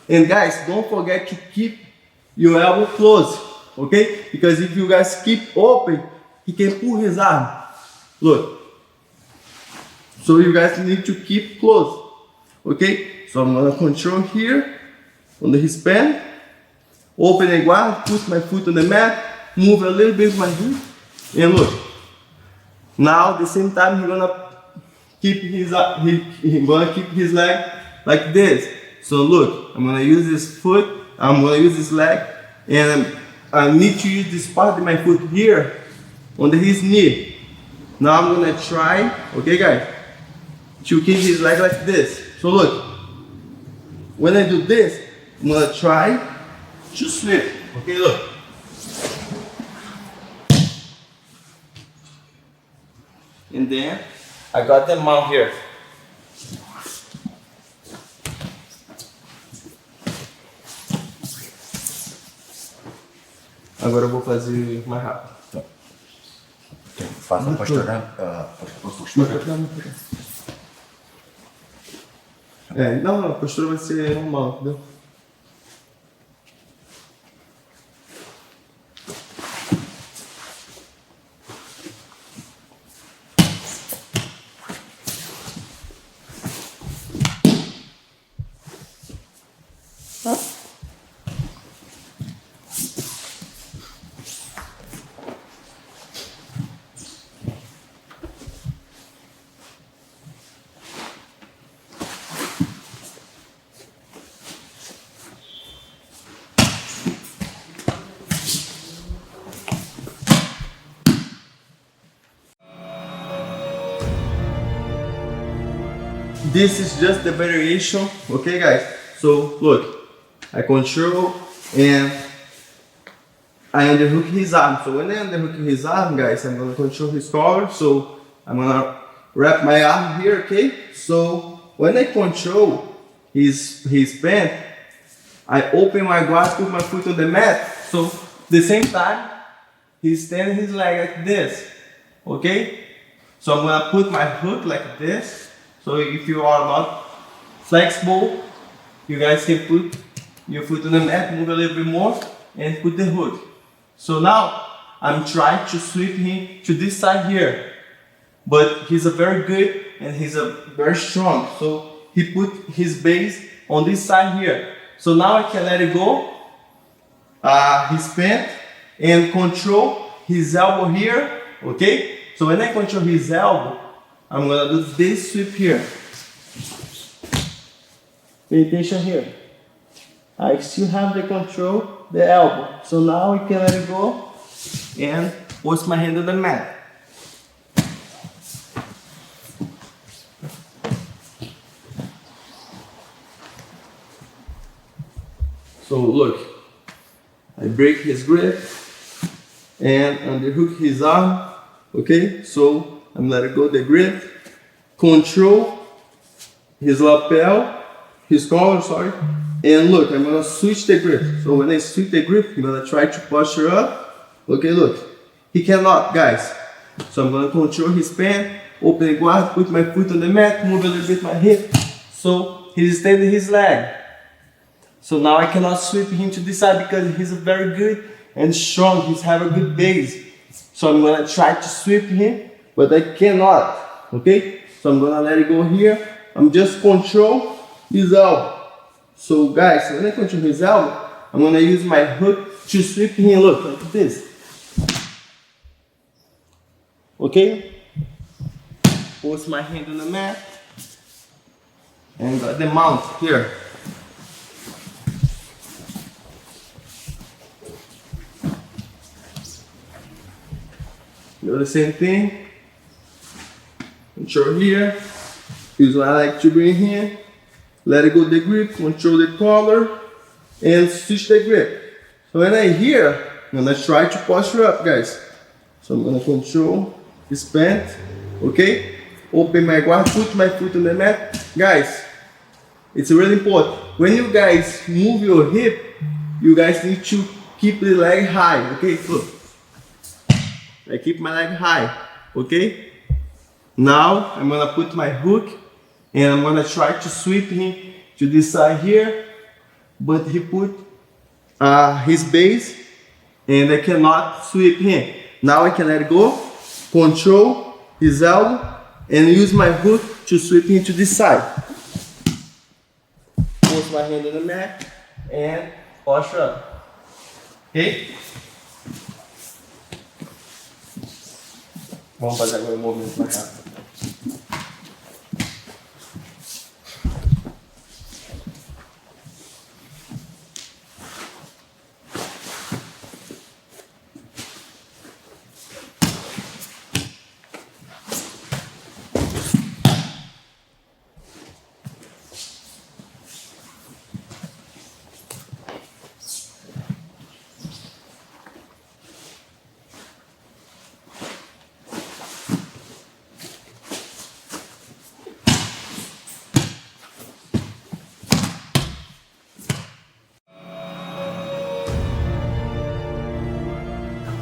And guys, don't forget to keep your elbow closed, okay? Because if you guys keep open, he can pull his arm. Look. So you guys need to keep close, okay? So I'm gonna control here on his pen, open a guard, put my foot on the mat, move a little bit my hip, and look. Now at the same time, he's gonna keep his leg like this. So look, I'm gonna use this foot, I'm gonna use this leg, and I need to use this part of my foot here on his knee. Now I'm gonna try, okay guys, to keep his leg like this. So look, when I do this, I'm gonna try to sweep. Okay, look. And then I got the mount here. Agora eu vou fazer mais rápido. Faça a postura. Não, a postura vai ser normal, entendeu? This is just the variation, okay guys? So look, I control and I underhook his arm. So when I underhook his arm, guys, I'm gonna control his collar. So I'm gonna wrap my arm here, okay? So when I control his pant, I open my guard, put my foot on the mat. So the same time, he's standing his leg like this, okay? So I'm gonna put my hook like this. So if you are not flexible, you guys can put your foot on the mat, move a little bit more, and put the hook. So now I'm trying to sweep him to this side here, but he's a very good and he's a very strong. So he put his base on this side here. So now I can let it go, his pant, and control his elbow here. Okay. So when I control his elbow, I'm gonna do this sweep here. Pay attention here. I still have the control, the elbow. So now I can let it go and post my hand on the mat. So look, I break his grip and underhook his arm. Okay, so I'm letting go the grip, control his lapel, his collar, sorry, and look, I'm gonna switch the grip. So when I switch the grip, I'm gonna try to posture up. Okay, look, he cannot, guys. So I'm gonna control his pant, open the guard, put my foot on the mat, move a little bit my hip. So he's extending his leg. So now I cannot sweep him to this side because he's very good and strong. He's have a good base. So I'm gonna try to sweep him, but I cannot, okay? So I'm gonna let it go here. I'm just control his elbow. So guys, when I control his elbow, I'm gonna use my hook to sweep him, look, like this. Okay? Post my hand on the mat. And got the mount here. Do the same thing. Control here. Here's what I like to bring here. Let it go the grip, control the collar, and switch the grip. So when I here, I'm gonna try to posture up, guys. So I'm gonna control this pant, okay? Open my guard, put my foot on the mat. Guys, it's really important. When you guys move your hip, you guys need to keep the leg high, okay? Look. I keep my leg high, okay? Now I'm gonna put my hook and I'm gonna try to sweep him to this side here. but he put his base and I cannot sweep him. Now I can let go, control his elbow, and use my hook to sweep him to this side. Post my hand on the mat and posture up. Ok? Vamos fazer agora um movimento pra cá.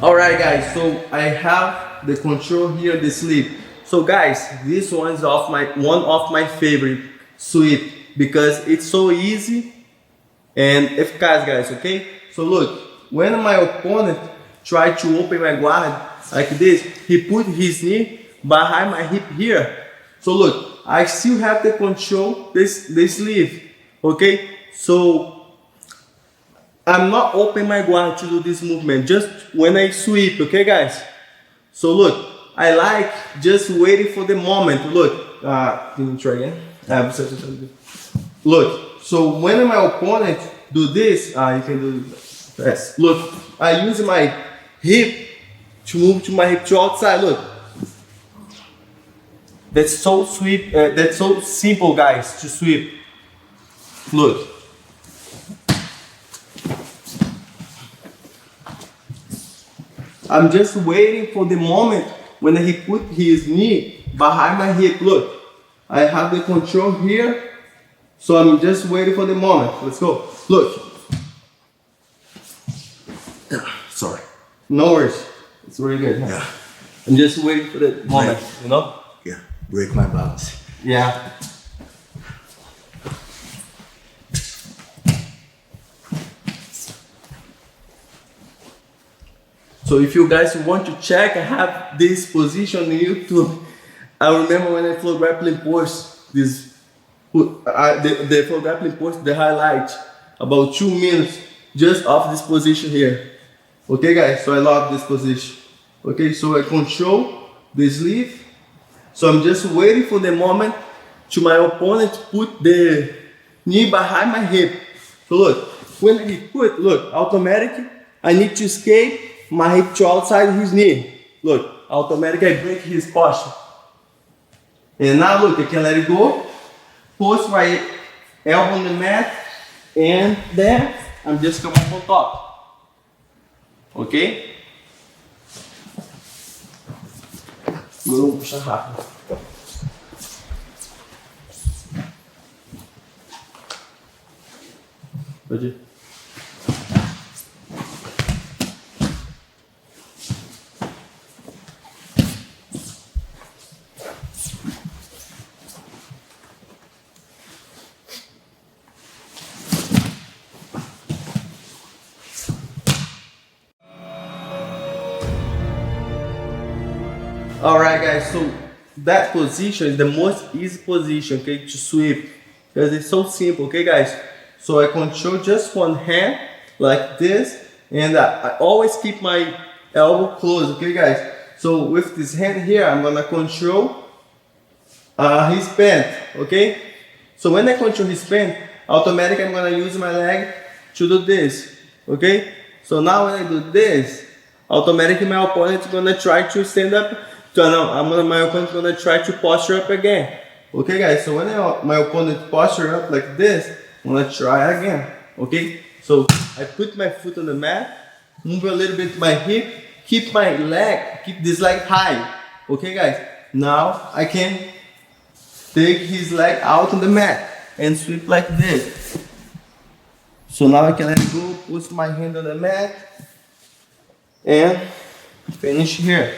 Alright guys, so I have the control here, the sleeve. So guys, this one is one of my favorite sweep because it's so easy and efficaz, guys, okay? So look, when my opponent tried to open my guard like this, he put his knee behind my hip here. So look, I still have the control the sleeve, okay? So I'm not opening my guard to do this movement, just when I sweep, okay guys? So look, I like just waiting for the moment. Look, can you try again? Look, so when my opponent do this, you can do this. Yes. Look, I use my hip to move to my hip to outside, look. That's so sweep, that's so simple guys, to sweep. Look. I'm just waiting for the moment when he put his knee behind my hip. Look, I have the control here, so I'm just waiting for the moment. Let's go. Look. Sorry. No worries. It's really good. Yeah. I'm just waiting for the moment, you know? Yeah. Break my balance. Yeah. So if you guys want to check, I have this position on YouTube. I remember when I flow grappling post this, the flow grappling post the highlight about 2 minutes just off this position here. Okay guys, so I love this position. Okay, so I control the sleeve. So I'm just waiting for the moment to my opponent put the knee behind my hip. So look, when he put, look, automatic, I need to escape my hip to outside his knee. Look, automatic, I break his posture. And now look, I can let it go. Post my elbow on the mat. And then, I'm just coming up on top. Ok? Agora vou puxar rápido. Pode ir. Alright guys, so that position is the most easy position, okay, to sweep because it's so simple, okay guys? So I control just one hand like this and I always keep my elbow closed, okay guys? So with this hand here, I'm gonna control his bend, okay? So when I control his bend, automatically I'm gonna use my leg to do this, okay? So now when I do this, automatically my opponent is gonna try to stand up. So now my opponent is gonna try to posture up again. Okay guys, so when my opponent posture up like this, I'm gonna try again. Okay? So I put my foot on the mat, move a little bit my hip, keep my leg, keep this leg high. Okay guys? Now I can take his leg out on the mat and sweep like this. So now I can let go, put my hand on the mat and finish here.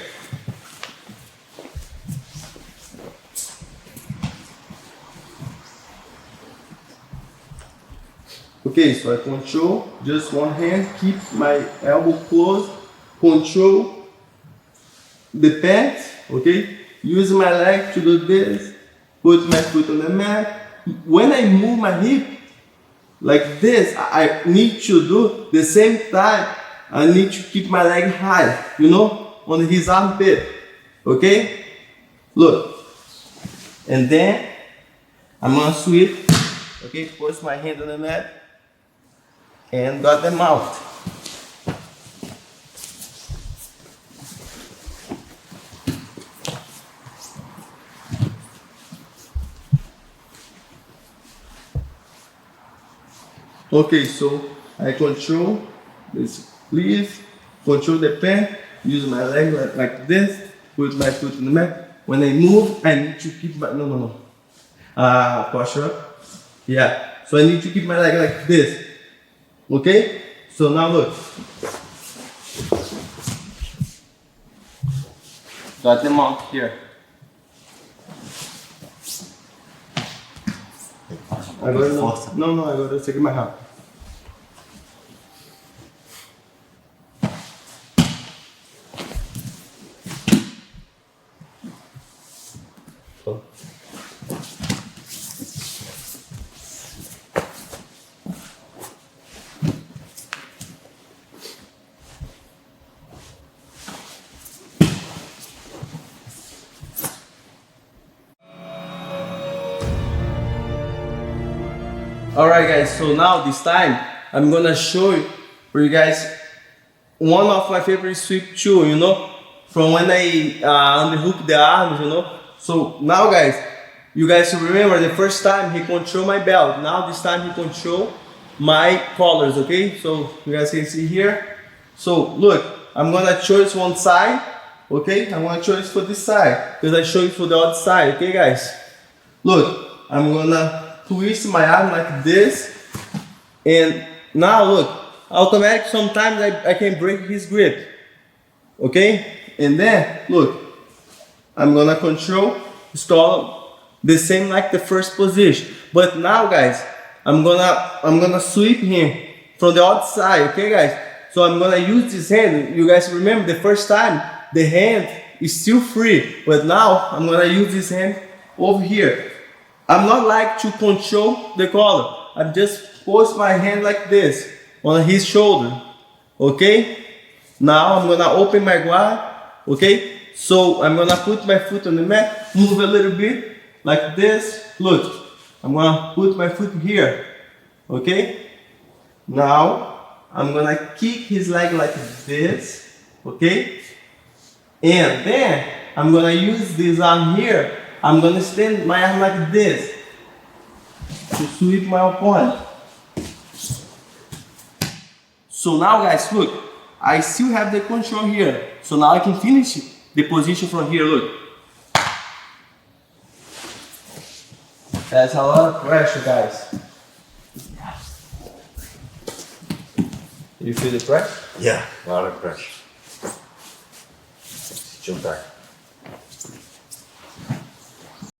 Okay, so I control just one hand, keep my elbow closed, control the pants, okay? Use my leg to do this, put my foot on the mat. When I move my hip like this, I need to do the same time. I need to keep my leg high, you know, on his armpit, okay? Look, and then I'm gonna sweep, okay? Push my hand on the mat and got them out. Okay, so I control this, please control the pen, use my leg like this, put my foot in the mat. When I move, I need to keep my, no. Posture up. Yeah, so I need to keep my leg like this. Okay, so now look. Got them out here. Agora não, agora eu segui mais rápido. Alright guys, so now this time I'm gonna show you for you guys one of my favorite sweep tool, you know, from when I underhook the arms, you know. So now guys, you guys remember the first time he controlled my belt, now this time he controlled my collars, okay? So you guys can see here. So look, I'm gonna choose one side, okay? I'm gonna choose for this side because I show you for the other side, okay guys? Look, I'm gonna twist my arm like this, and now look, automatic sometimes I can break his grip, okay? And then look, I'm gonna control his collar the same like the first position, but now guys, I'm gonna sweep him from the outside, okay guys? So I'm gonna use this hand. You guys remember the first time the hand is still free, but now I'm gonna use this hand over here. I'm not like to control the collar. I'm just post my hand like this on his shoulder, okay? Now I'm gonna open my guard, okay? So I'm gonna put my foot on the mat, move a little bit like this. Look, I'm gonna put my foot here, okay? Now I'm gonna kick his leg like this, okay? And then I'm gonna use this arm here. I'm gonna stand my arm like this to sweep my opponent. So now guys, look, I still have the control here. So now I can finish the position from here, look. That's a lot of pressure, guys. You feel the pressure? Yeah, a lot of pressure. Jump back.